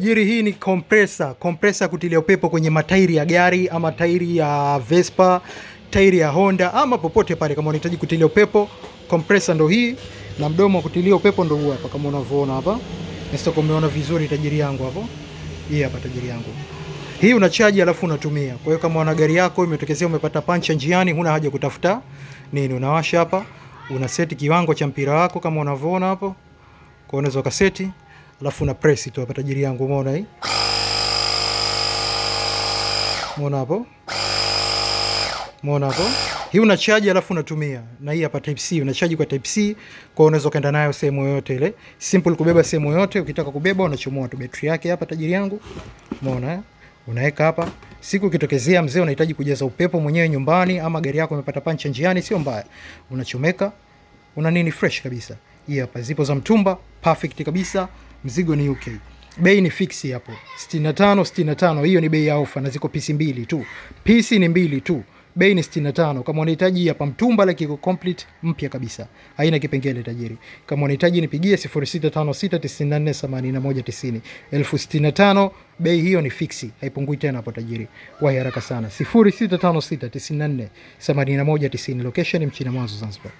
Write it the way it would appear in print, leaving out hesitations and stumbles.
Tajiri, hii ni compressor kutilia upepo kwenye matairi ya gari ama tairi ya Vespa, tairi ya Honda ama popote pale kama unahitaji kutilia upepo. Compressor ndo hii na mdomo wa kutilia upepo ndo huu hapa kama unavyoona hapa. Nisitoko umeona vizuri tajiri yangu hapo. Hii hapa tajiri yangu. Hii unachaji alafu unatumia. Kwa hiyo kama una gari yako imetokezea umepata pancha njiani, huna haja kutafuta nini, unawasha hapa, una seti kiwango cha mpira wako kama unavyoona hapo. Kwa unaweza ukaseti alafu una press tu hapa tajiri yangu, umeona hii? Umeona hapo? Umeona hapo? Hii una charge alafu unatumia. Na hii hapa type C, una charge kwa type C, kwa unaweza kaenda nayo sehemu yoyote ile. Simple kubeba sehemu yoyote, ukitaka kubeba unachomoa tu betri yake hapa tajiri yangu. Umeona eh? Unaweka hapa. Siku ukitokezea mzee unahitaji kujaza upepo mwenyewe nyumbani ama gari yako imepata pancha njiani, sio mbaya. Unachomeka, una nini fresh kabisa. Hii hapa zipo za mtumba, perfect kabisa. Mzigo ni UK. Bei ni fixi hapo. 65. Hiyo ni bei ya ofa na ziko pisi mbili tu. Pisi ni mbili tu. Bei ni 65. Kama unahitaji hapa mtumba like iko complete mpya kabisa. Haina kipengele tajiri. Kama unahitaji nipigie 0656948190. 1065. Bei hiyo ni fixi. Haipungui tena hapo tajiri. Wahi haraka sana. 0656948190. Location Mchina Mwanzo Zanzibar.